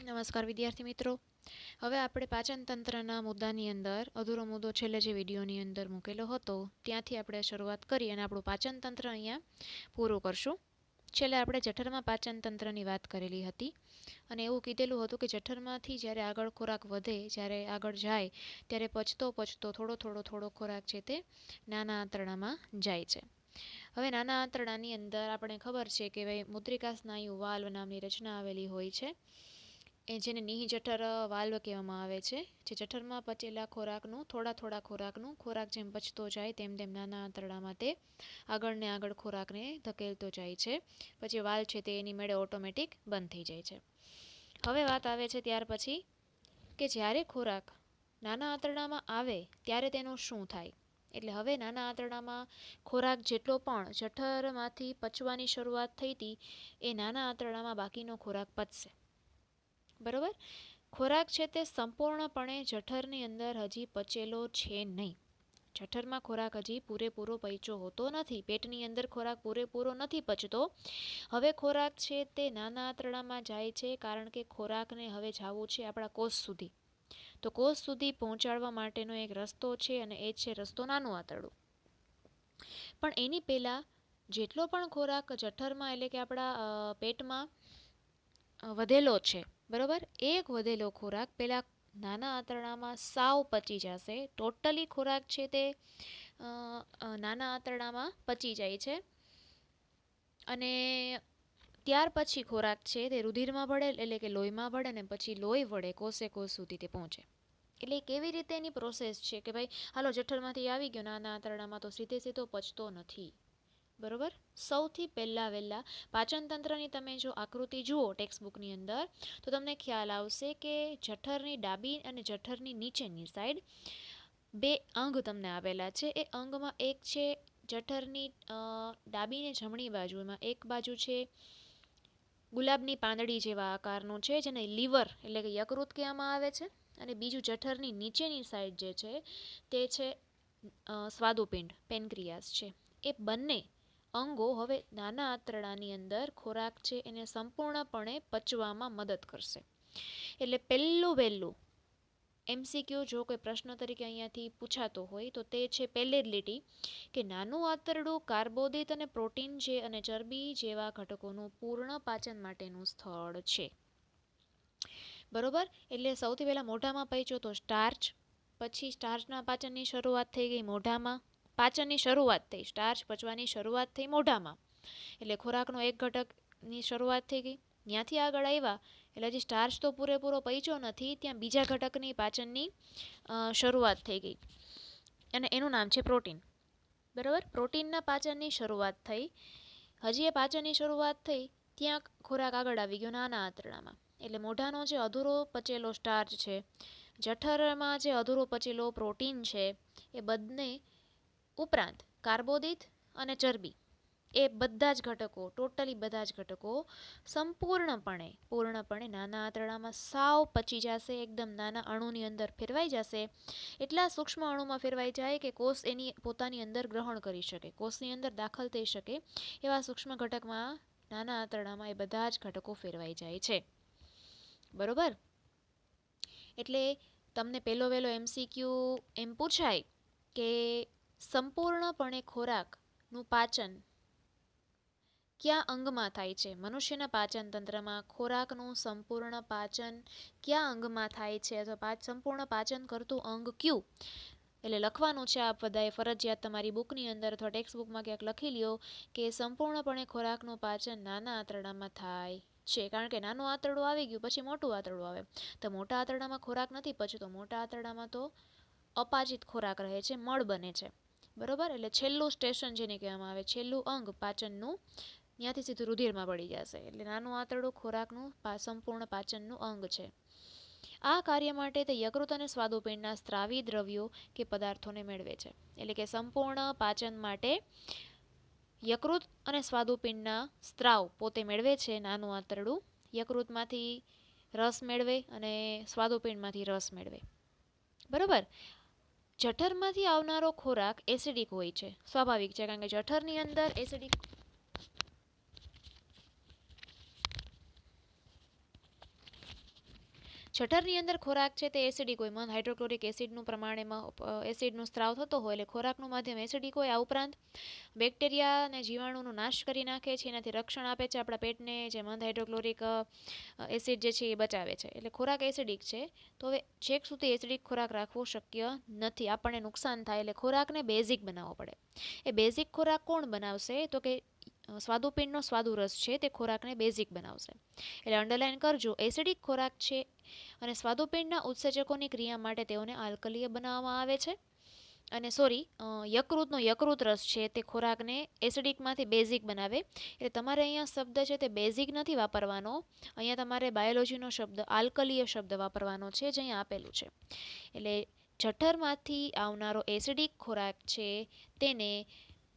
નમસ્કાર વિદ્યાર્થી મિત્રો. હવે આપણે પાચન તંત્રના મુદ્દાની અંદર અધૂરો મુદ્દો છેલ્લે જે વિડીયોની અંદર મૂકેલો હતો ત્યાંથી આપણે શરૂઆત કરી અને આપણું પાચન તંત્ર અહીંયા પૂરું કરશું. છેલ્લે આપણે જઠરમાં પાચન તંત્રની વાત કરેલી હતી અને એવું કીધેલું હતું કે જઠરમાંથી જ્યારે આગળ ખોરાક વધે, જ્યારે આગળ જાય ત્યારે પચતો થોડો ખોરાક છે તે નાના આંતરડામાં જાય છે. હવે નાના આંતરડાની અંદર આપણે ખબર છે કે ભાઈ મુદ્રિકા સ્નાયુ વાલ્વ નામની રચના આવેલી હોય છે, એ જેને નિહિ જઠર વાલ્વ કહેવામાં આવે છે. જે જઠરમાં પચેલા ખોરાકનું ખોરાક જેમ પચતો જાય તેમ નાના આંતરડામાં તે આગળ ને આગળ ખોરાકને ધકેલતો જાય છે. પછી વાલ્વ છે તે એની મેળે ઓટોમેટિક બંધ થઈ જાય છે. હવે વાત આવે છે ત્યાર પછી કે જ્યારે ખોરાક નાના આંતરડામાં આવે ત્યારે તેનું શું થાય. એટલે હવે નાના આંતરડામાં ખોરાક જેટલો પણ જઠરમાંથી પચવાની શરૂઆત થઈ હતી એ નાના આંતરડામાં બાકીનો ખોરાક પચશે. બરાબર. ખોરાક છે તે સંપૂર્ણપણે જઠરની અંદર હજી પચેલો છે નહીં. જઠરમાં ખોરાક હજી પૂરેપૂરો પચ્યો હોતો નથી. પેટની અંદર ખોરાક પૂરેપૂરો નથી પચતો. હવે ખોરાક છે તે નાના આંતરડામાં જાય છે કારણ કે ખોરાકને હવે જવું છે આપણા કોષ સુધી. તો કોષ સુધી પહોંચાડવા માટેનો એક રસ્તો છે અને એ છે રસ્તો નાનું આંતરડું. પણ એની પહેલાં જેટલો પણ ખોરાક જઠરમાં એટલે કે આપણા પેટમાં વધેલો છે, બરાબર, એક વધેલો ખોરાક પેલા નાના આંતરડામાં સાવ પચી જશે. ટોટલી ખોરાક છે તે નાના આંતરડામાં પચી જાય છે અને ત્યાર પછી ખોરાક છે તે રુધિરમાં ભળે એટલે કે લોહીમાં ભળે ને પછી લોહી વડે કોષે કોષ સુધી તે પહોંચે. એટલે કેવી રીતે એની પ્રોસેસ છે કે ભાઈ હાલો જઠરમાંથી આવી ગયો નાના આંતરડામાં તો સીધો પચતો નથી. બરાબર. સૌથી વહેલા પાચન તંત્રની તમે જો આકૃતિ જુઓ ટેક્સ્ટબુકની અંદર તો તમને ખ્યાલ આવશે કે જઠરની ડાબી અને જઠરની નીચેની સાઈડ બે અંગ તમને આવેલા છે. એ અંગમાં એક છે જઠરની ડાબી ને જમણી બાજુમાં એક બાજુ છે ગુલાબની પાંદડી જેવા આકારનું છે જેને લીવર એટલે કે યકૃત કહેવામાં આવે છે, અને બીજું જઠરની નીચેની સાઈડ જે છે તે છે સ્વાદુપિંડ પેનક્રિયાસ છે. એ બંને અંગો હવે નાના આંતરડાની અંદર ખોરાક છે એને સંપૂર્ણપણે પચવામાં મદદ કરશે. એટલે વહેલું MCQ જો કોઈ પ્રશ્ન તરીકે અહીંયાથી પૂછાતો હોય તો તે છે પહેલી જ લીટી કે નાનું આંતરડું કાર્બોદિત અને પ્રોટીન છે અને ચરબી જેવા ઘટકોનું પૂર્ણ પાચન માટેનું સ્થળ છે. બરોબર. એટલે સૌથી પહેલાં મોઢામાં પચ્યો તો સ્ટાર્ચ, પછી સ્ટાર્ચના પાચનની શરૂઆત થઈ ગઈ મોઢામાં. પાચનની શરૂઆત થઈ, સ્ટાર્ચ પચવાની શરૂઆત થઈ મોઢામાં, એટલે ખોરાકનો એક ઘટકની શરૂઆત થઈ ગઈ. ત્યાંથી આગળ આવ્યા એટલે હજી સ્ટાર્ચ તો પૂરેપૂરો પચ્યો નથી, ત્યાં બીજા ઘટકની પાચનની શરૂઆત થઈ ગઈ અને એનું નામ છે પ્રોટીન. બરાબર. પ્રોટીનના પાચનની શરૂઆત થઈ. હજી એ પાચનની શરૂઆત થઈ ત્યાં ખોરાક આગળ આવી ગયો નાના આંતરડામાં. એટલે મોઢાનો જે અધૂરો પચેલો સ્ટાર્ચ છે, જઠરમાં જે અધૂરો પચેલો પ્રોટીન છે, એ બંને ઉપરાંત કાર્બોદિત અને ચરબી એ બધા જ ઘટકો, ટોટલી બધા જ ઘટકો પૂર્ણપણે નાના આંતરડામાં સાવ પચી જશે. એકદમ નાના અણુની અંદર ફેરવાઈ જશે. એટલા સૂક્ષ્મ અણુમાં ફેરવાઈ જાય કે કોષ એની પોતાની અંદર ગ્રહણ કરી શકે, કોષની અંદર દાખલ થઈ શકે એવા સૂક્ષ્મ ઘટકમાં નાના આંતરડામાં એ બધા જ ઘટકો ફેરવાઈ જાય છે. બરોબર. એટલે તમને વહેલો MCQ એમ પૂછાય કે સંપૂર્ણપણે ખોરાકનું પાચન કયા અંગમાં થાય છે. મનુષ્યના પાચન તંત્રમાં ખોરાકનું સંપૂર્ણ પાચન કયા અંગમાં થાય છે અથવા સંપૂર્ણ પાચન કરતું અંગ કયું, એટલે લખવાનું છે આપ બધાએ ફરજિયાત તમારી બુકની અંદર અથવા ટેક્સ્ટબુકમાં ક્યાંક લખી લ્યો કે સંપૂર્ણપણે ખોરાકનું પાચન નાના આંતરડામાં થાય છે. કારણ કે નાનું આંતરડું આવી ગયું પછી મોટું આંતરડું આવે તો મોટા આંતરડામાં ખોરાક નથી પચતો, મોટા આંતરડામાં તો અપાચિત ખોરાક રહે છે, મળ બને છે. બરોબર. એટલે છેલ્લું સ્ટેશન જેને કહેવામાં આવે, છેલ્લું અંગ પાચનનું, ત્યાંથી સીધું રુધિરમાં પડી જશે. એટલે નાનું આંતરડું ખોરાકનું સંપૂર્ણ પાચનનું અંગ છે. આ કાર્ય માટે તે યકૃત અને સ્વાદુપિંડના સ્ત્રાવી દ્રવ્યો કે પદાર્થોને મેળવે છે. એટલે કે સંપૂર્ણ પાચન માટે યકૃત અને સ્વાદુપિંડના સ્ત્રાવ પોતે મેળવે છે નાનું આંતરડું. યકૃતમાંથી રસ મેળવે અને સ્વાદુપિંડમાંથી રસ મેળવે. બરાબર. જઠરમાંથી આવનારો ખોરાક એસિડિક હોય છે, સ્વાભાવિક છે, કારણ કે જઠરની અંદર એસિડિક જઠરની અંદર ખોરાક છે તે એસિડિક હોય, મંદ હાઇડ્રોક્લોરિક એસિડનું પ્રમાણ એમાં એસિડનો સ્ત્રાવ થતો હોય એટલે ખોરાકનું માધ્યમ એસિડિક હોય. આ ઉપરાંત બેક્ટેરિયા અને જીવાણુનો નાશ કરી નાખે છે, એનાથી રક્ષણ આપે છે આપણા પેટને, જે મંદ હાઇડ્રોક્લોરિક એસિડ જે છે એ બચાવે છે. એટલે ખોરાક એસિડિક છે. તો હવે છેક સુધી એસિડિક ખોરાક રાખવો શક્ય નથી, આપણને નુકસાન થાય, એટલે ખોરાકને બેઝિક બનાવવો પડે. એ બેઝિક ખોરાક કોણ બનાવશે? તો કે સ્વાદુપિંડનો સ્વાદુ રસ છે તે ખોરાકને બેઝિક બનાવશે. એટલે અંડરલાઇન કરજો, એસિડિક ખોરાક છે અને સ્વાદુપિંડના ઉત્સેચકોની ક્રિયા માટે તેઓને આલ્કલીય બનાવવામાં આવે છે. અને યકૃતનો યકૃત રસ છે તે ખોરાકને એસિડિકમાંથી બેઝિક બનાવે. એટલે તમારે અહીંયા શબ્દ છે તે બેઝિક નથી વાપરવાનો, અહીંયા તમારે બાયોલોજીનો શબ્દ આલ્કલીય શબ્દ વાપરવાનો છે, જે અહીંયા આપેલું છે. એટલે જઠરમાંથી આવનારો એસિડિક ખોરાક છે તેને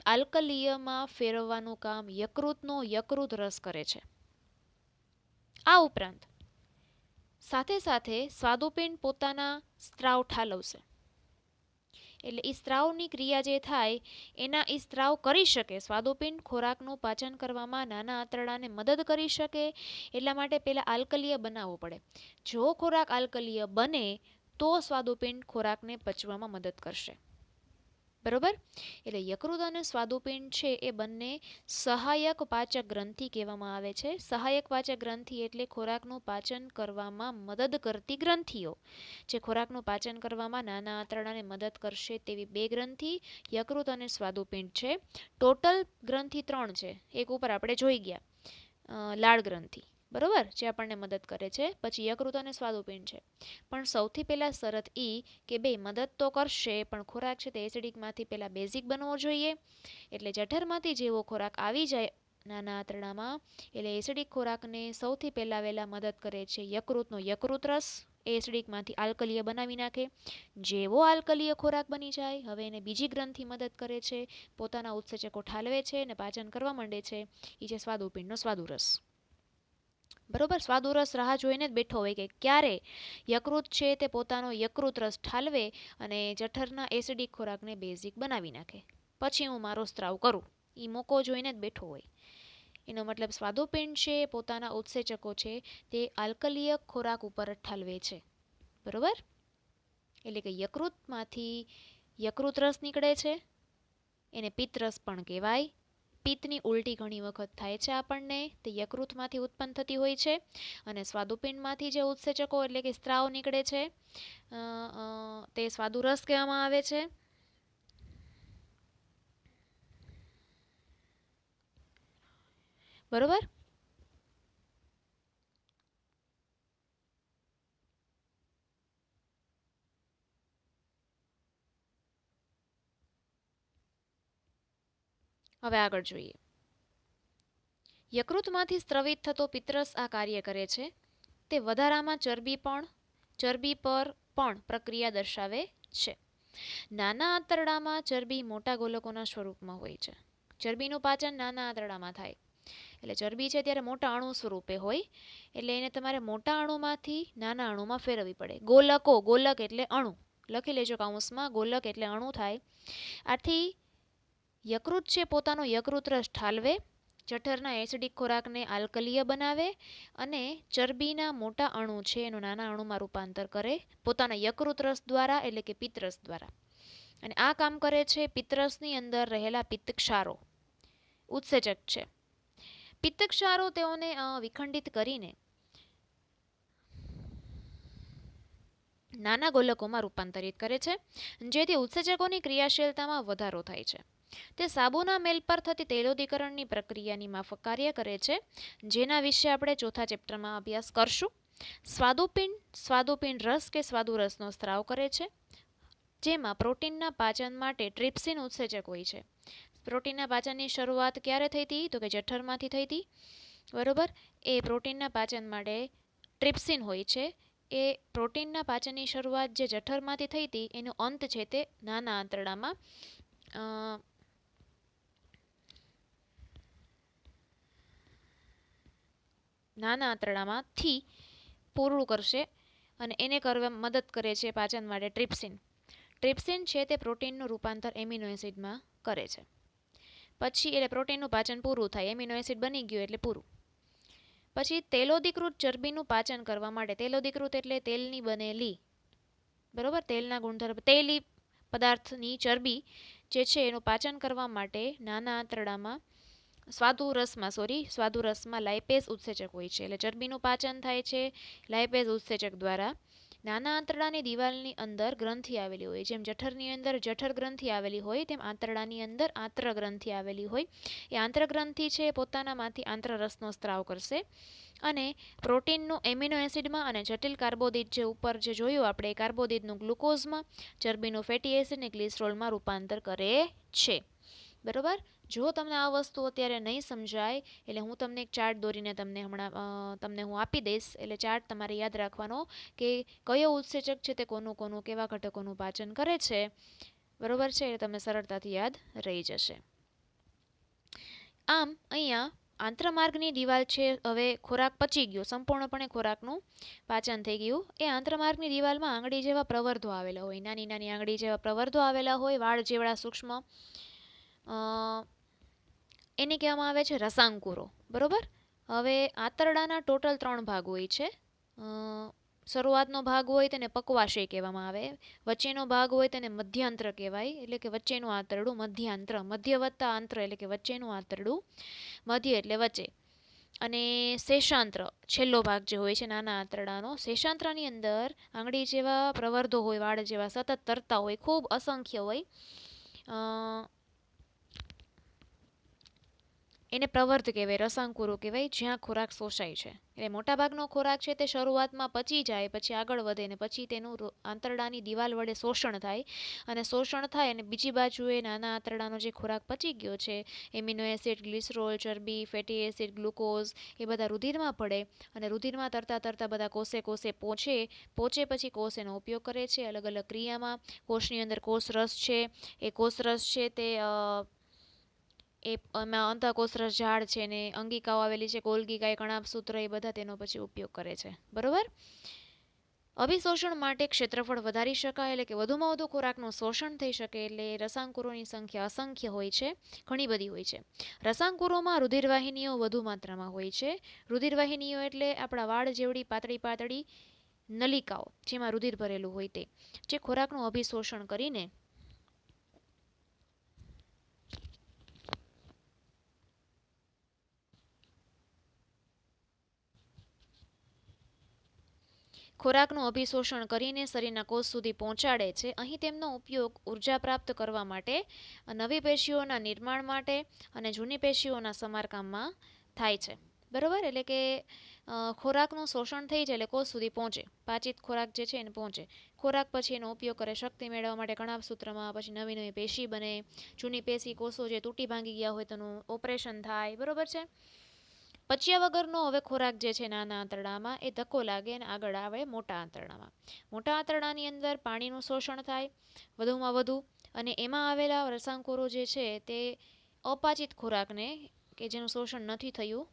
આલ્કલીયમાં ફેરવવાનું કામ યકૃતનો યકૃત રસ કરે છે. આ ઉપરાંત સાથે સાથે સ્વાદુપિંડ પોતાના સ્ત્રાવ ઠાલવશે. એટલે એ સ્ત્રાવની ક્રિયા જે થાય એના એ સ્ત્રાવ કરી શકે. સ્વાદુપિંડ ખોરાકનું પાચન કરવામાં નાના આંતરડાને મદદ કરી શકે, એટલા માટે પહેલાં આલ્કલીય બનાવવું પડે. જો ખોરાક આલ્કલીય બને તો સ્વાદુપિંડ ખોરાકને પચવામાં મદદ કરશે. બરોબર? એટલે યકૃત અને સ્વાદુપિંડ છે એ બંને સહાયક પાચક ગ્રંથિ કહેવામાં આવે છે. સહાયક પાચક ગ્રંથિ એટલે ખોરાકનું પાચન કરવામાં મદદ કરતી ગ્રંથિઓ. જે ખોરાકનું પાચન કરવામાં નાના આંતરડાને મદદ કરશે તેવી બે ગ્રંથિ યકૃત અને સ્વાદુપિંડ છે. ટોટલ ગ્રંથિ 3 છે. એક ઉપર આપણે જોઈ ગયા, લાળ ગ્રંથિ, બરોબર, જે આપણને મદદ કરે છે. પછી યકૃત અને સ્વાદુપિંડ છે. પણ સૌથી પહેલાં શરત એ કે બે મદદ તો કરશે, પણ ખોરાક છે તે એસિડિકમાંથી પહેલાં બેઝિક બનવો જોઈએ. એટલે જઠરમાંથી જેવો ખોરાક આવી જાય નાના આંતરડામાં, એટલે એસિડિક ખોરાકને સૌથી પહેલાં વહેલા મદદ કરે છે યકૃતનો યકૃત રસ, એ એસિડિકમાંથી આલ્કલીય બનાવી નાખે. જેવો આલ્કલીય ખોરાક બની જાય, હવે એને બીજી ગ્રંથિ મદદ કરે છે, પોતાના ઉત્સેચકો ઠાલવે છે અને પાચન કરવા માંડે છે, એ છે સ્વાદુપિંડનો સ્વાદુરસ. બરોબર? સ્વાદુરસ રાહ જોઈને જ બેઠો હોય કે ક્યારે યકૃત છે તે પોતાનો યકૃત રસ ઠાલવે અને જઠરના એસિડિક ખોરાકને બેઝિક બનાવી નાખે, પછી હું મારો સ્ત્રાવ કરું. એ મોકો જોઈને જ બેઠો હોય. એનો મતલબ સ્વાદુપિંડ છે પોતાના ઉત્સેચકો છે તે આલ્કલીય ખોરાક ઉપર જ ઠાલવે છે. બરોબર? એટલે કે યકૃતમાંથી યકૃત રસ નીકળે છે, એને પિત્તરસ પણ કહેવાય. પિત્તની ઉલટી ઘણી વખત થાય છે આપણને, તે યકૃતમાંથી ઉત્પન્ન થતી હોય છે. અને સ્વાદુપિંડમાંથી જે ઉત્સેચકો એટલે કે સ્ત્રાવ નીકળે છે તે સ્વાદુરસ કહેવામાં આવે છે. બરોબર? હવે આગળ જોઈએ. યકૃતમાંથી સ્ત્રવિત થતો પિત્તરસ આ કાર્ય કરે છે. તે વધારામાં ચરબી પર પણ પ્રક્રિયા દર્શાવે છે. નાના આંતરડામાં ચરબી મોટા ગોલકોના સ્વરૂપમાં હોય છે. ચરબીનું પાચન નાના આંતરડામાં થાય. એટલે ચરબી છે ત્યારે મોટા અણુ સ્વરૂપે હોય, એટલે એને તમારે મોટા અણુમાંથી નાના અણુમાં ફેરવવી પડે. ગોલક એટલે અણુ, લખી લેજો કૌંસમાં, ગોલક એટલે અણુ થાય. આથી યકૃત છે પોતાનો યકૃત રસ ઠાલવે, જઠરના એસિડિક ખોરાકને આલ્કલીય બનાવે અને ચરબીના મોટા અણુ છે એનું નાના અણુમાં રૂપાંતર કરે પોતાના યકૃત રસ દ્વારા, એટલે કે પિત્તરસ દ્વારા. અને આ કામ કરે છે પિત્તરસની અંદર રહેલા પિત્તક્ષારો, ઉત્સેચક છે. પિત્તક્ષારો તેઓને વિખંડિત કરીને નાના ગોલકોમાં રૂપાંતરિત કરે છે, જેથી ઉત્સેચકોની ક્રિયાશીલતામાં વધારો થાય છે. તે સાબુના મેલ પર થતી તૈલોદીકરણની પ્રક્રિયાની માફક કાર્ય કરે છે, જેના વિશે આપણે ચોથા ચેપ્ટરમાં અભ્યાસ કરશું. સ્વાદુપિંડ રસ કે સ્વાદુરસનો સ્ત્રાવ કરે છે, જેમાં પ્રોટીનના પાચન માટે ટ્રિપ્સિન ઉત્સેચક હોય છે. પ્રોટીનના પાચનની શરૂઆત ક્યારે થઈ હતી? તો કે જઠરમાંથી થઈ હતી. બરોબર? એ પ્રોટીનના પાચન માટે ટ્રિપ્સિન હોય છે. એ પ્રોટીનના પાચનની શરૂઆત જે જઠરમાંથી થઈ હતી એનો અંત છે તે નાના આંતરડામાં થી પૂરું કરશે અને એને કરવા મદદ કરે છે પાચન માટે ટ્રિપ્સિન. ટ્રિપ્સિન છે તે પ્રોટીનનું રૂપાંતર એમિનો એસિડમાં કરે છે. પછી એટલે પ્રોટીનનું પાચન પૂરું થાય, એમિનો એસિડ બની ગયું એટલે પૂરું. પછી તેલોદીકૃત ચરબીનું પાચન કરવા માટે, તેલોદીકૃત એટલે તેલની બનેલી, બરોબર, તેલના ગુણધર્મ, તેલી પદાર્થની ચરબી જે છે એનું પાચન કરવા માટે નાના આંતરડામાં સ્વાદુરસમાં લાઇપેઝ ઉત્સેચક હોય છે. એટલે ચરબીનું પાચન થાય છે લાઇપેઝ ઉત્સેચક દ્વારા. નાના આંતરડાની દિવાલની અંદર ગ્રંથિ આવેલી હોય, જેમ જઠરની અંદર જઠર ગ્રંથિ આવેલી હોય તેમ આંતરડાની અંદર આંત્ર ગ્રંથિ આવેલી હોય. એ આંત્ર ગ્રંથિ છે પોતાનામાંથી આંત્રરસનો સ્ત્રાવ કરશે અને પ્રોટીનનું એમિનો એસિડમાં અને જટિલ કાર્બોદિત જે ઉપર જે જોયું આપણે, કાર્બોદિતનું ગ્લુકોઝમાં, ચરબીનું ફેટી એસિડ અને ગ્લિસરોલમાં રૂપાંતર કરે છે. બરોબર. જો તમને આ વસ્તુ અત્યારે નહીં સમજાય એટલે હું તમને એક ચાર્ટ દોરીને તમને હું આપી દઈશ. એટલે ચાર્ટ તમારે યાદ રાખવાનો કે કયો ઉત્સેચક છે તે કોનું કોનું કેવા ઘટકોનું પાચન કરે છે. બરોબર છે, એટલે તમને સરળતાથી યાદ રહી જશે. આમ અહીંયા આંત્રમાર્ગની દિવાલ છે, હવે ખોરાક પચી ગયો, સંપૂર્ણપણે ખોરાકનું પાચન થઈ ગયું. એ આંત્રમાર્ગની દિવાલમાં આંગળી જેવા પ્રવર્ધો આવેલા હોય, નાની નાની આંગળી જેવા પ્રવર્ધો આવેલા હોય, વાળ જેવડા સૂક્ષ્મ, એને કહેવામાં આવે છે રસાંકુરો. બરોબર. હવે આંતરડાના ટોટલ 3 ભાગ હોય છે. શરૂઆતનો ભાગ હોય તેને પક્વાશય કહેવામાં આવે, વચ્ચેનો ભાગ હોય તેને મધ્યાંત્ર કહેવાય, એટલે કે વચ્ચેનું આંતરડું, મધ્યાંત્ર, મધ્ય વત્તા આંત્ર એટલે કે વચ્ચેનું આંતરડું, મધ્ય એટલે વચ્ચે, અને શેષાંત્ર છેલ્લો ભાગ જે હોય છે નાના આંતરડાનો. શેષાંત્રની અંદર આંગળી જેવા પ્રવર્ધો હોય, વાળ જેવા સતત તરતા હોય, ખૂબ અસંખ્ય હોય, એને પ્રવર્ધ કહેવાય, રસાંકુરો કહેવાય, જ્યાં ખોરાક શોષાય છે. એટલે મોટાભાગનો ખોરાક છે તે શરૂઆતમાં પચી જાય, પછી આગળ વધે ને પછી તેનું આંતરડાની દિવાલ વડે શોષણ થાય, અને શોષણ થાય અને બીજી બાજુએ નાના આંતરડાનો જે ખોરાક પચી ગયો છે, એમિનો એસિડ, ગ્લિસરોલ, ચરબી, ફેટી એસિડ, ગ્લુકોઝ, એ બધા રુધિરમાં પડે અને રુધિરમાં તરતા તરતા બધા કોષે પહોંચે પછી કોષ એનો ઉપયોગ કરે છે અલગ અલગ ક્રિયામાં. કોષની અંદર કોષરસ છે, એ કોષરસ છે તે એમાં અંતઃકોષરસ ઝાડ છે ને અંગિકાઓ આવેલી છે, ગોલ્ગી, કણાભસૂત્ર, એ બધા તેનો પછી ઉપયોગ કરે છે. બરોબર. અભિશોષણ માટે ક્ષેત્રફળ વધારી શકાય, એટલે કે વધુમાં વધુ ખોરાકનું શોષણ થઈ શકે, એટલે રસાંકુરોની સંખ્યા અસંખ્ય હોય છે, ઘણી બધી હોય છે. રસાંકુરોમાં રુધિરવાહિનીઓ વધુ માત્રામાં હોય છે. રુધિરવાહિનીઓ એટલે આપણા વાળ જેવડી પાતળી પાતળી નલિકાઓ જેમાં રુધિર ભરેલું હોય તે, જે ખોરાકનું અભિશોષણ કરીને ખોરાકનું અભિશોષણ કરીને શરીરના કોષ સુધી પહોંચાડે છે. અહીં તેમનો ઉપયોગ ઉર્જા પ્રાપ્ત કરવા માટે, નવી પેશીઓના નિર્માણ માટે અને જૂની પેશીઓના સમારકામમાં થાય છે. બરોબર. એટલે કે ખોરાકનું શોષણ થઈ જાય એટલે કોષ સુધી પહોંચે, પાચિત ખોરાક જે છે એને પહોંચે. ખોરાક પછી એનો ઉપયોગ કરે શક્તિ મેળવવા માટે કણાભસૂત્રમાં, પછી નવી નવી પેશી બને, જૂની પેશી કોષો જે તૂટી ભાંગી ગયા હોય તેનું ઓપરેશન થાય. બરોબર છે. પચ્યા વગરનો હવે ખોરાક જે છે નાના આંતરડામાં એ ધક્કો લાગે અને આગળ આવે મોટા આંતરડામાં. મોટા આંતરડાની અંદર પાણીનું શોષણ થાય વધુમાં વધુ, અને એમાં આવેલા રસાંકુરો જે છે તે અપાચિત ખોરાકને, કે જેનું શોષણ નથી થયું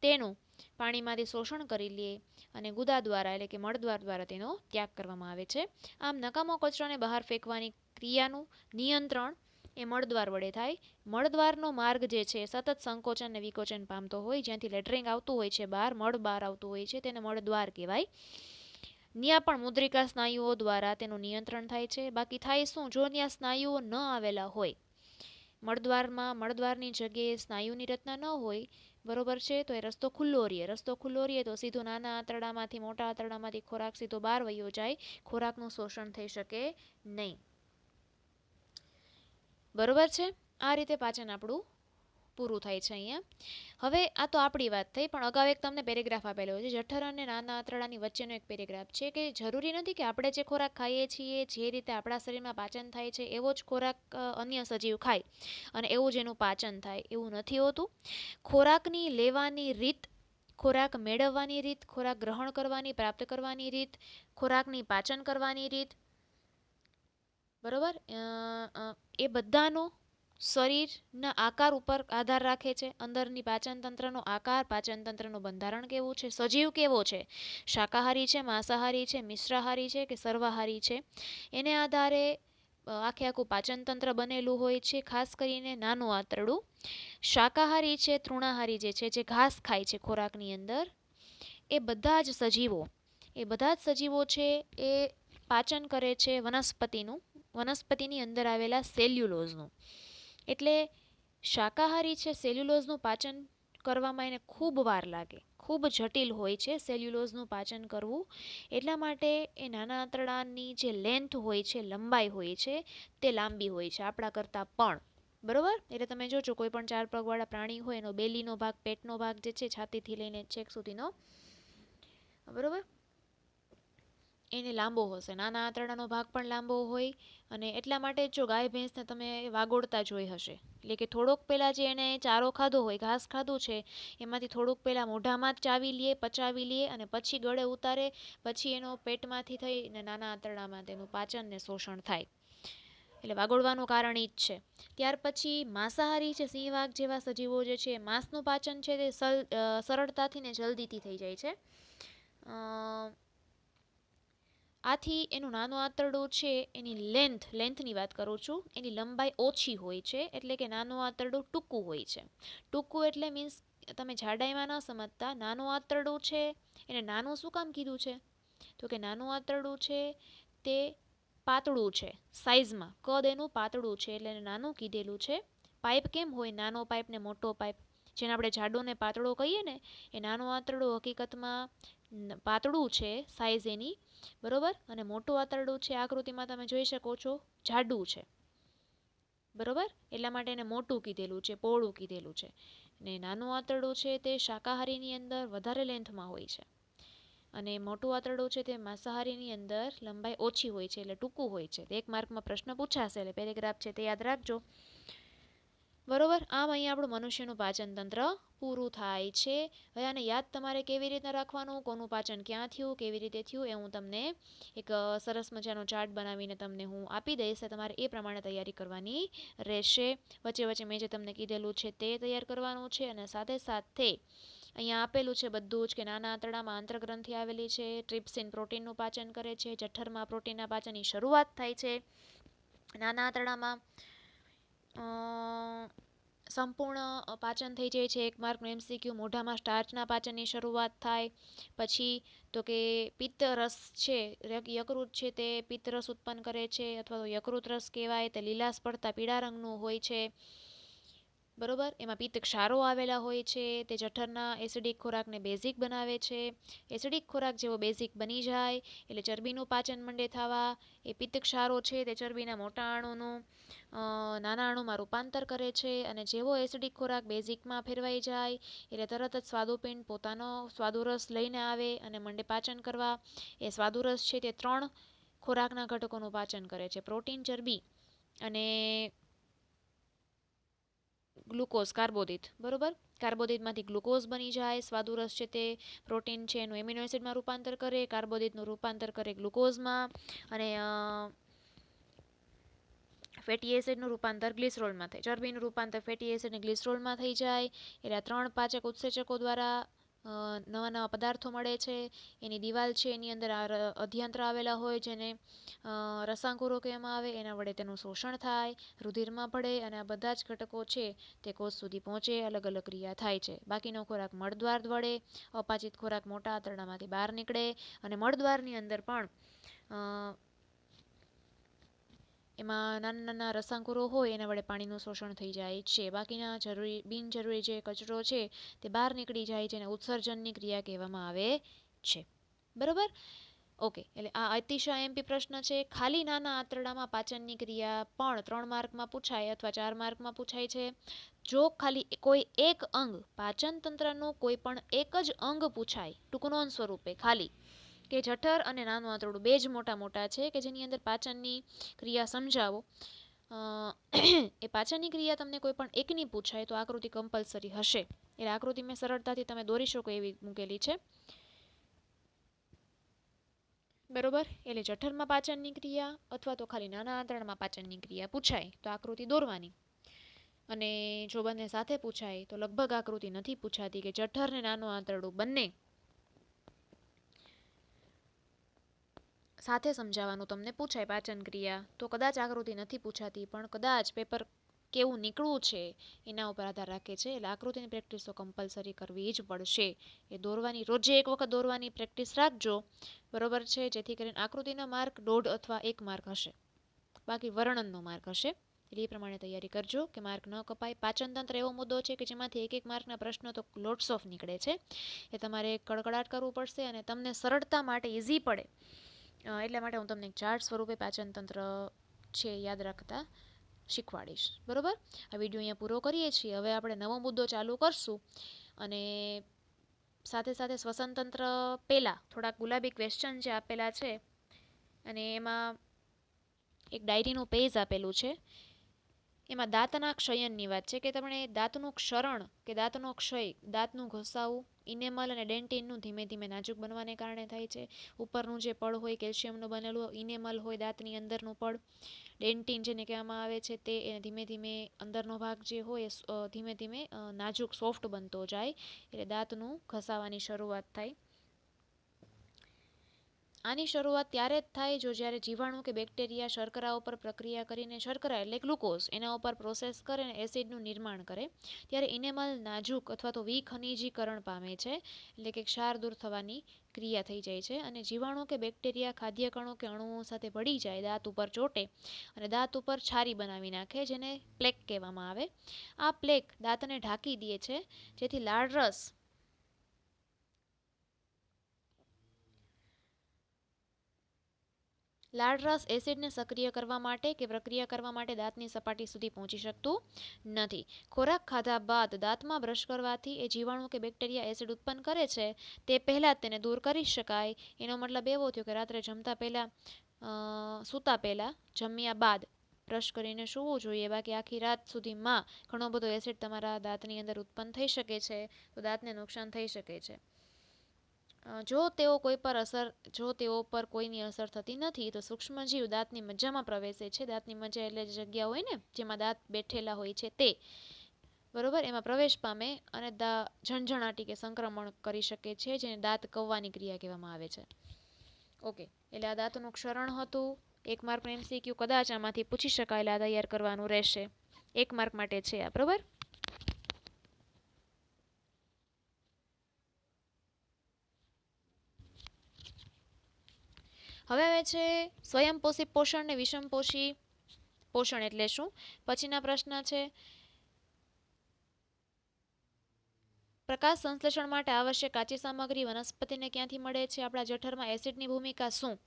તેનું પાણીમાંથી શોષણ કરી લે અને ગુદા દ્વારા એટલે કે મળદ્વાર દ્વારા તેનો ત્યાગ કરવામાં આવે છે. આમ નકામો કચરાને બહાર ફેંકવાની ક્રિયાનું નિયંત્રણ એ મળદ્વાર વડે થાય. મળદ્વારનો માર્ગ જે છે સતત સંકોચન અને વિકોચન પામતો હોય, જ્યાંથી લેટરિંગ આવતું હોય છે બહાર, મળ બહાર આવતું હોય છે, તેને મળદ્વાર કહેવાય. ત્યાં પણ મુદ્રિકા સ્નાયુઓ દ્વારા તેનું નિયંત્રણ થાય છે. બાકી થાય શું, જો ત્યાં સ્નાયુઓ ન આવેલા હોય, મળદ્વારની જગ્યાએ સ્નાયુની રચના ન હોય, બરોબર છે, તો એ રસ્તો ખુલ્લો રહે તો સીધો નાના આંતરડામાંથી મોટા આંતરડામાંથી ખોરાક સીધો બહાર વયો જાય, ખોરાકનું શોષણ થઈ શકે નહીં. બરોબર છે. આ રીતે પાચન આપણું પૂરું થાય છે અહીંયા. હવે આ તો આપણી વાત થઈ, પણ અગાઉ એક તમને પેરેગ્રાફ આપેલો છે, જઠર અને નાના આંતરડાની વચ્ચેનો એક પેરેગ્રાફ છે, કે જરૂરી નથી કે આપણે જે ખોરાક ખાઈએ છીએ જે રીતે આપણા શરીરમાં પાચન થાય છે એવો જ ખોરાક અન્ય સજીવ ખાય અને એવું જ એનું પાચન થાય, એવું નથી હોતું. ખોરાકની લેવાની રીત, ખોરાક મેળવવાની રીત, ખોરાક ગ્રહણ કરવાની, પ્રાપ્ત કરવાની રીત, ખોરાકની પાચન કરવાની રીત, બરોબર, એ બધાનો શરીરના આકાર ઉપર આધાર રાખે છે. અંદરની પાચન તંત્રનો આકાર, પાચન તંત્રનું બંધારણ કેવું છે, સજીવ કેવો છે, શાકાહારી છે, માંસાહારી છે, મિશ્રાહારી છે કે સર્વાહારી છે, એને આધારે આખે આખું પાચનતંત્ર બનેલું હોય છે, ખાસ કરીને નાનું આંતરડું. શાકાહારી છે, તૃણાહારી જે ઘાસ ખાય છે ખોરાકની અંદર, એ બધા જ સજીવો છે એ પાચન કરે છે વનસ્પતિની અંદર આવેલા સેલ્યુલોઝનું. એટલે શાકાહારી છે, સેલ્યુલોઝનું પાચન કરવામાં એને ખૂબ વાર લાગે, ખૂબ જટિલ હોય છે સેલ્યુલોઝનું પાચન કરવું. એટલા માટે એ નાના આંતરડાની જે લેન્થ હોય છે, લંબાઈ હોય છે, તે લાંબી હોય છે આપણા કરતાં પણ. બરોબર? એટલે તમે જોજો કોઈ પણ 4 પગવાળા પ્રાણી હોય એનો બેલીનો ભાગ, પેટનો ભાગ જે છે છાતીથી લઈને છેક સુધીનો, બરોબર, એને લાંબો હશે. નાના આંતરડાનો ભાગ પણ લાંબો હોય. અને એટલા માટે જો ગાય ભેંસને તમે વાગોળતા જોઈ હશે, એટલે કે થોડોક પહેલાં જે એને ચારો ખાધો હોય, ઘાસ ખાધું છે, એમાંથી થોડુંક પહેલાં મોઢામાં જ ચાવી લે, પચાવી લે અને પછી ગળે ઉતારે, પછી એનો પેટમાંથી થઈને નાના આંતરડામાં તેનું પાચન ને શોષણ થાય. એટલે વાગોળવાનું કારણ એ જ છે. ત્યાર પછી માંસાહારી છે, સિંહ વાઘ જેવા સજીવો જે છે, માંસનું પાચન છે તે સરળતાથી ને જલ્દીથી થઈ જાય છે. આથી એનું નાનું આંતરડું છે એની લેન્થની વાત કરું છું, એની લંબાઈ ઓછી હોય છે. એટલે કે નાનું આંતરડું ટૂંકું હોય છે. ટૂંકું એટલે મીન્સ તમે જાડાઈમાં ન સમજતા. નાનું આંતરડું છે એને નાનું શું કામ કીધું છે? તો કે નાનું આંતરડું છે તે પાતળું છે સાઇઝમાં, કદ એનું પાતળું છે એટલે એને નાનું કીધેલું છે. પાઇપ કેમ હોય? નાનો પાઇપ ને મોટો પાઇપ, જેને આપણે જાડો ને પાતળો કહીએ ને, એ નાનું આંતરડું હકીકતમાં પાતળું છે સાઇઝ એની, બરોબર, અને મોટું આંતરડું છે આકૃતિમાં તમે જોઈ શકો છો જાડું છે, બરોબર. એટલા માટે એને મોટું કીધેલું છે, પહોળું કીધેલું છે. ને નાનું આંતરડું છે તે શાકાહારીની અંદર વધારે લેન્થમાં હોય છે, અને મોટું આંતરડું છે તે માંસાહારીની અંદર લંબાઈ ઓછી હોય છે, એટલે ટૂંકું હોય છે. એક માર્કમાં પ્રશ્ન પૂછાશે, એટલે પેરેગ્રાફ છે તે યાદ રાખજો, બરોબર. આમ અહીંયા આપણું મનુષ્યનું પાચન તંત્ર પૂરું થાય છે. હવે આને યાદ તમારે કેવી રીતના રાખવાનું, કોનું પાચન ક્યાં થયું, કેવી રીતે થયું, એ હું તમને એક સરસ મજાનો ચાર્ટ બનાવીને તમને હું આપી દઈશ. તમારે એ પ્રમાણે તૈયારી કરવાની રહેશે. વચ્ચે વચ્ચે મેં જે તમને કીધેલું છે તે તૈયાર કરવાનું છે, અને સાથે સાથે અહીંયા આપેલું છે બધું જ કે નાના આંતરડામાં આંતરગ્રંથિ આવેલી છે, ટ્રિપ્સિન પ્રોટીનનું પાચન કરે છે, જઠરમાં પ્રોટીનના પાચનની શરૂઆત થાય છે. નાના આંતરડામાં સંપૂર્ણ પાચન થઈ જાય છે. એક માર્કનું MCQ, મોઢામાં સ્ટાર્ચના પાચનની શરૂઆત થાય. પછી તો કે પિત્તરસ છે, યકૃત છે તે પિત્તરસ ઉત્પન્ન કરે છે, અથવા તો યકૃત રસ કહેવાય. તે લીલાશ પડતા પીળા રંગનું હોય છે, બરોબર. એમાં પિત્ત ક્ષારો આવેલા હોય છે. તે જઠરના એસિડિક ખોરાકને બેઝિક બનાવે છે. એસિડિક ખોરાક જેવો બેઝિક બની જાય એટલે ચરબીનું પાચન મંડે થવા. એ પિત્ત ક્ષારો છે તે ચરબીના મોટા અણુનું નાના અણુમાં રૂપાંતર કરે છે, અને જેવો એસિડિક ખોરાક બેઝિકમાં ફેરવાઈ જાય એટલે તરત જ સ્વાદુપિંડ પોતાનો સ્વાદુરસ લઈને આવે અને મંડે પાચન કરવા. એ સ્વાદુરસ છે તે 3 ખોરાકના ઘટકોનું પાચન કરે છે: પ્રોટીન, ચરબી અને ગ્લુકોઝ, કાર્બોદિત, બરોબર. કાર્બોદિતમાંથી ગ્લુકોઝ બની જાય. સ્વાદુરસ છે તે પ્રોટીન છે એનું એમિનો એસિડમાં રૂપાંતર કરે, કાર્બોદિતનું રૂપાંતર કરે ગ્લુકોઝમાં, અને ફેટી એસિડનું રૂપાંતર ગ્લિસરોલમાં થાય. ચરબીનું રૂપાંતર ફેટી એસિડ અને ગ્લિસરોલમાં થઈ જાય. એટલે આ 3 પાચક ઉત્સેચકો દ્વારા નવા નવા પદાર્થો મળે છે. એની દિવાલ છે એની અંદર અધ્યંત્ર આવેલા હોય જેને રસાંકુરો કહેવામાં આવે. એના વડે તેનું શોષણ થાય, રુધિરમાં ભળે, અને આ બધા જ ઘટકો છે તે કોષ સુધી પહોંચે, અલગ અલગ ક્રિયા થાય છે. બાકીનો ખોરાક મળદ્વાર વડે, અપાચિત ખોરાક મોટા આંતરડામાંથી બહાર નીકળે, અને મળદ્વારની અંદર પણ એમાં નાના નાના રસાંકુરો હોય એના વડે પાણીનું શોષણ થઈ જાય છે. બાકીના બિનજરૂરી જે કચરો છે તે બહાર નીકળી જાય છે, અને ઉત્સર્જનની ક્રિયા કહેવામાં આવે છે, બરોબર. ઓકે, એટલે આ અતિશય એમપી પ્રશ્ન છે. ખાલી નાના આંતરડામાં પાચનની ક્રિયા પણ 3 માર્કમાં પૂછાય અથવા 4 માર્કમાં પૂછાય છે. જો ખાલી કોઈ એક અંગ, પાચન તંત્રનું કોઈ પણ એક જ અંગ પૂછાય ટૂંક નોંધ સ્વરૂપે, ખાલી કે જઠર અને નાનું આંતરડું બે જ મોટા છે કે જેની અંદર પાચનની ક્રિયા સમજાવો, એ પાચનની ક્રિયા તમને કોઈ પણ એકની પૂછાય તો આકૃતિ કમ્પલસરી હશે. એટલે આકૃતિ મેં સરળતાથી તમે દોરી શકો એવી મૂકેલી છે, બરોબર. એટલે જઠરમાં પાચનની ક્રિયા અથવા તો ખાલી નાના આંતરડામાં પાચનની ક્રિયા પૂછાય તો આકૃતિ દોરવાની. અને જો બંને સાથે પૂછાય તો લગભગ આકૃતિ નથી પૂછાતી કે જઠર ને નાનું આંતરડું બંને સાથે સમજાવવાનું તમને પૂછાય પાચન ક્રિયા તો કદાચ આકૃતિ નથી પૂછાતી, પણ કદાચ પેપર કેવું નીકળવું છે એના ઉપર આધાર રાખે છે. એટલે આકૃતિની પ્રેક્ટિસ તો કમ્પલસરી કરવી જ પડશે. એ દોરવાની રોજે એક વખત દોરવાની પ્રેક્ટિસ રાખજો, બરોબર છે, જેથી કરીને આકૃતિનો માર્ક 1.5 અથવા 1 માર્ક હશે, બાકી વર્ણનનો માર્ક હશે. એટલે એ પ્રમાણે તૈયારી કરજો કે માર્ક ન કપાય. પાચનતંત્ર એવો મુદ્દો છે કે જેમાંથી એક માર્કના પ્રશ્નો તો લોટ્સ ઓફ નીકળે છે. એ તમારે કડકડાટ કરવું પડશે અને તમને સરળતા માટે ઇઝી પડે એટલા માટે હું તમને ચાર્ટ સ્વરૂપે પાચનતંત્ર છે યાદ રાખતા શીખવાડીશ, બરોબર. આ વિડીયો અહીંયા પૂરો કરીએ છીએ. હવે આપણે નવો મુદ્દો ચાલુ કરશું અને સાથે સાથે શ્વસનતંત્ર પહેલાં થોડાક ગુલાબી ક્વેશ્ચન જે આપેલા છે અને એમાં એક ડાયરીનું પેજ આપેલું છે. એમાં દાંતના ક્ષયનની વાત છે કે તમને દાંતનું ક્ષરણ કે દાંતનો ક્ષય, દાંતનું ઘસાવું, ઇનેમલ અને ડેન્ટિનનું ધીમે ધીમે નાજુક બનવાને કારણે થાય છે. ઉપરનું જે પડ હોય કેલ્શિયમનું બનેલું, ઇનેમલ હોય દાંતની અંદરનું પડ, ડેન્ટિન જેને કહેવામાં આવે છે તે ધીમે ધીમે અંદરનો ભાગ જે હોય ધીમે ધીમે નાજુક સોફ્ટ બનતો જાય, એટલે દાંતનું ઘસાવાની શરૂઆત થાય. આની શરૂઆત ત્યારે જ થાય જો જ્યારે જીવાણુ કે બેક્ટેરિયા શર્કરા ઉપર પ્રક્રિયા કરીને, શર્કરા એટલે ગ્લુકોઝ, એના ઉપર પ્રોસેસ કરે અને એસિડનું નિર્માણ કરે, ત્યારે ઇનેમલ નાજુક અથવા તો વિખનિજીકરણ પામે છે, એટલે કે ક્ષાર દૂર થવાની ક્રિયા થઈ જાય છે અને જીવાણુ કે બેક્ટેરિયા ખાદ્ય કણો કે અણુઓ સાથે ભળી જાય, દાંત ઉપર ચોટે અને દાંત ઉપર છારી બનાવી નાખે, જેને પ્લેક કહેવામાં આવે. આ પ્લેક દાંતને ઢાંકી દે છે, જેથી લાળરસ એસિડને સક્રિય કરવા માટે કે પ્રક્રિયા કરવા માટે દાંતની સપાટી સુધી પહોંચી શકતું નથી. ખોરાક ખાધા બાદ દાંતમાં બ્રશ કરવાથી એ જીવાણુ કે બેક્ટેરિયા એસિડ ઉત્પન્ન કરે છે તે પહેલાં જ તેને દૂર કરી શકાય. એનો મતલબ એવો થયો કે રાત્રે જમતા પહેલાં, સૂતા પહેલાં, જમ્યા બાદ બ્રશ કરીને સૂવું જોઈએ, બાકી આખી રાત સુધીમાં ઘણો બધો એસિડ તમારા દાંતની અંદર ઉત્પન્ન થઈ શકે છે, તો દાંતને નુકસાન થઈ શકે છે. જો તેઓ પર કોઈની અસર થતી નથી તો સૂક્ષ્મજીવ દાંતની મજ્જામાં પ્રવેશે છે. દાંતની મજ્જા એટલે જગ્યા હોય ને જેમાં દાંત બેઠેલા હોય છે તે, બરોબર, એમાં પ્રવેશ પામે અને ઝણઝણાટી કે સંક્રમણ કરી શકે છે, જેને દાંત કવવાની ક્રિયા કહેવામાં આવે છે. ઓકે, એટલે આ દાંતનું ક્ષરણ હતું. 1 માર્કનું MCQ કદાચ આમાંથી પૂછી શકાયેલા તૈયાર કરવાનું રહેશે. 1 માર્ક માટે છે આ, બરોબર. હવે આવે છે સ્વયંપોષી પોષણ ને વિષમપોષી પોષણ એટલે શું. પછીના પ્રશ્ન છે પ્રકાશ સંશ્લેષણ માટે આવશ્યક કાચી સામગ્રી વનસ્પતિને ક્યાંથી મળે છે. આપણા જઠરમાં એસિડની ભૂમિકા શું.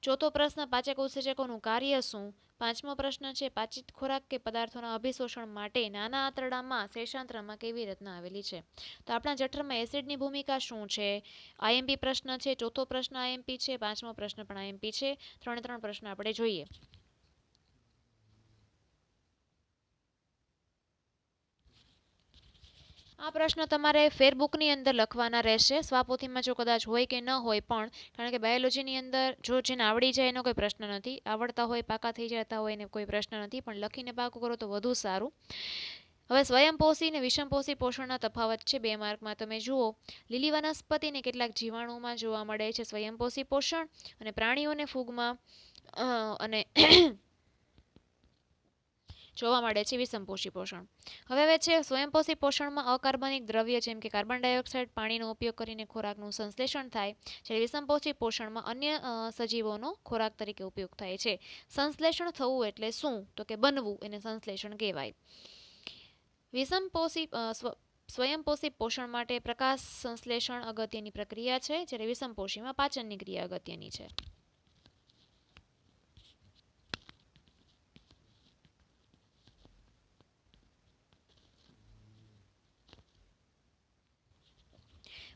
ચોથો પ્રશ્ન પાચક ઉત્સેચકોનું કાર્ય શું. પાંચમો પ્રશ્ન છે પાચિત ખોરાક કે પદાર્થોના અભિશોષણ માટે નાના આંતરડામાં શેષાંત્રમાં કેવી રચના આવેલી છે. તો આપણા જઠરમાં એસિડની ભૂમિકા શું છે. આઈએમપી પ્રશ્ન છે. ચોથો પ્રશ્ન આઈએમપી છે. પાંચમો પ્રશ્ન પણ આઈએમપી છે. 3 પ્રશ્ન આપણે જોઈએ. આ પ્રશ્ન તમારે ફેરબુકની અંદર લખવાના રહેશે. સ્વાપોથીમાં જો કદાચ હોય કે ન હોય, પણ કારણ કે બાયોલોજીની અંદર જો જેને આવડી જાય એનો કોઈ પ્રશ્ન નથી, આવડતા હોય પાકા થઈ જતા હોય એને કોઈ પ્રશ્ન નથી, પણ લખીને પાકું કરો તો વધુ સારું. હવે સ્વયંપોષી અને વિષમપોષી પોષણના તફાવત છે 2 માર્કમાં. તમે જુઓ, લીલી વનસ્પતિને કેટલાક જીવાણુમાં જોવા મળે છે સ્વયંપોષી પોષણ, અને પ્રાણીઓને ફૂગમાં અને જોવા મળે છે વિષમપોષી પોષણ. હવે છે સ્વયંપોષી પોષણમાં અકાર્બનિક દ્રવ્ય જેમ કે કાર્બન ડાયોક્સાઇડ, પાણીનો ઉપયોગ કરીને ખોરાકનું સંશ્લેષણ થાય, જ્યારે વિષમપોષી પોષણમાં અન્ય સજીવોનો ખોરાક તરીકે ઉપયોગ થાય છે. સંશ્લેષણ થવું એટલે શું, તો કે બનવું, એને સંશ્લેષણ કહેવાય. સ્વયંપોષી પોષણ માટે પ્રકાશ સંશ્લેષણ અગત્યની પ્રક્રિયા છે, જ્યારે વિષમપોષીમાં પાચનની ક્રિયા અગત્યની છે.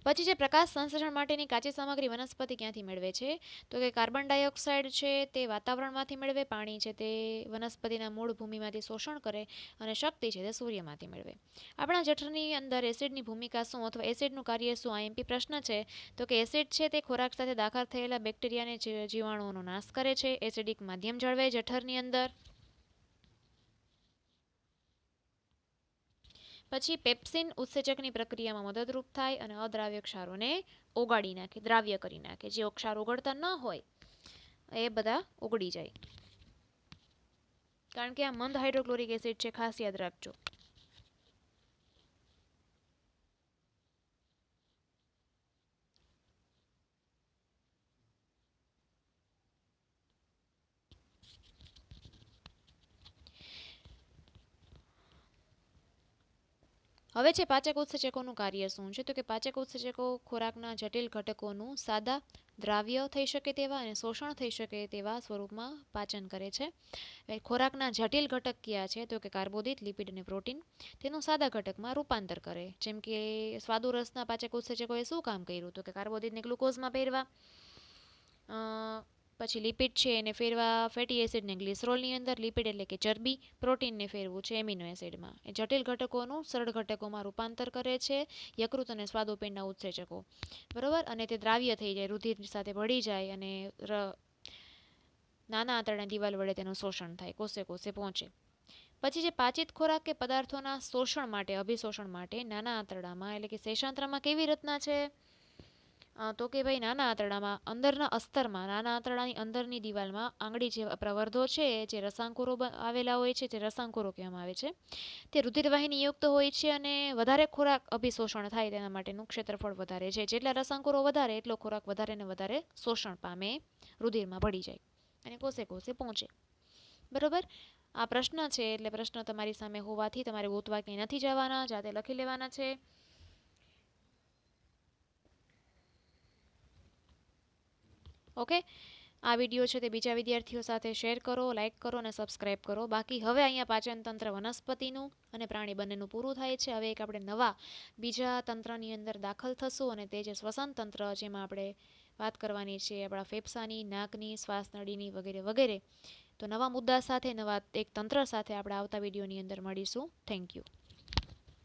પછી છે પ્રકાશ સંશ્લેષણ માટેની કાચી સામગ્રી વનસ્પતિ ક્યાંથી મેળવે છે. તો કે કાર્બન ડાયોક્સાઇડ છે તે વાતાવરણમાંથી મેળવે, પાણી છે તે વનસ્પતિના મૂળ ભૂમિમાંથી શોષણ કરે, અને શક્તિ છે તે સૂર્યમાંથી મેળવે. આપણા જઠરની અંદર એસિડની ભૂમિકા શું અથવા એસિડનું કાર્ય શું. આઈએમપી પ્રશ્ન છે. તો કે એસિડ છે તે ખોરાક સાથે દાખલ થયેલા બેક્ટેરિયાને જીવાણુઓનો નાશ કરે છે. એસિડિક માધ્યમ જળવાય જઠરની અંદર. પછી પેપ્સિન ઉત્સેચકની પ્રક્રિયામાં મદદરૂપ થાય અને અદ્રાવ્ય ક્ષારોને ઓગાળી નાખે, દ્રાવ્ય કરી નાખે. જે ક્ષાર ઓગળતા ન હોય એ બધા ઓગળી જાય, કારણ કે આ મંદ હાઇડ્રોક્લોરિક એસિડ છે, ખાસ યાદ રાખજો. હવે છે પાચક ઉત્સેચકોનું કાર્ય શું છે, તો કે પાચક ઉત્સેચકો ખોરાકના જટિલ ઘટકોનું સાદા દ્રાવ્ય થઈ શકે તેવા અને શોષણ થઈ શકે તેવા સ્વરૂપમાં પાચન કરે છે. ખોરાકના જટિલ ઘટક કયા છે, તો કે કાર્બોદિત, લિપિડ અને પ્રોટીન, તેનું સાદા ઘટકમાં રૂપાંતર કરે. જેમ કે સ્વાદુરસના પાચક ઉત્સેચકોએ શું કામ કર્યું, તો કે કાર્બોદિતને ગ્લુકોઝમાં ફેરવા, પછી લિપિડ છે એને ફેરવા ફેટી એસિડને ગ્લિસરોલની અંદર, લિપિડ એટલે કે ચરબી, પ્રોટીનને ફેરવું છે એમિનો એસિડમાં. એ જટિલ ઘટકોનું સરળ ઘટકોમાં રૂપાંતર કરે છે યકૃત અને સ્વાદુપિંડના ઉત્સેચકો, બરોબર. અને તે દ્રાવ્ય થઈ જાય, રુધિર સાથે ભળી જાય અને નાના આંતરડાની દિવાલ વડે તેનું શોષણ થાય, કોષે કોષે પહોંચે. પછી જે પાચિત ખોરાક કે પદાર્થોના શોષણ માટે, અભિશોષણ માટે નાના આંતરડામાં એટલે કે શેષાંત્રમાં કેવી રચના છે, તો કે ભાઈ નાના આંતરડામાં અંદરના અસ્તરમાં, નાના આંતરડાની અંદરની દિવાલમાં આંગળી જેવા પ્રવર્ધો છે જે રસાંકુરો આવેલા હોય છે, જે રસાંકુરો કહેવામાં આવે છે, તે રુધિરવાહિની યુક્ત હોય છે અને વધારે ખોરાક અભિશોષણ થાય તેના માટેનું ક્ષેત્રફળ વધારે છે. જેટલા રસાંકુરો વધારે એટલો ખોરાક વધારે ને વધારે શોષણ પામે, રુધિરમાં ભળી જાય અને કોષે કોષે પહોંચે, બરોબર. આ પ્રશ્ન છે એટલે પ્રશ્ન તમારી સામે હોવાથી તમારે ગોતવા ક્યાંય નથી જવાના, જાતે લખી લેવાના છે. ઓકે, આ વિડીયો છે તે બીજા વિદ્યાર્થીઓ સાથે શેર કરો, લાઇક કરો અને સબસ્ક્રાઇબ કરો. બાકી હવે અહીંયા પાચન તંત્ર વનસ્પતિનું અને પ્રાણી બંનેનું પૂરું થાય છે. હવે એક આપણે નવા બીજા તંત્રની અંદર દાખલ થશું અને તે જે શ્વસન તંત્ર, જેમાં આપણે વાત કરવાની છે આપણા ફેફસાની, નાકની, શ્વાસ નળીની વગેરે વગેરે. તો નવા મુદ્દા સાથે, નવા એક તંત્ર સાથે આપણે આવતા વિડીયોની અંદર મળીશું. Thank you.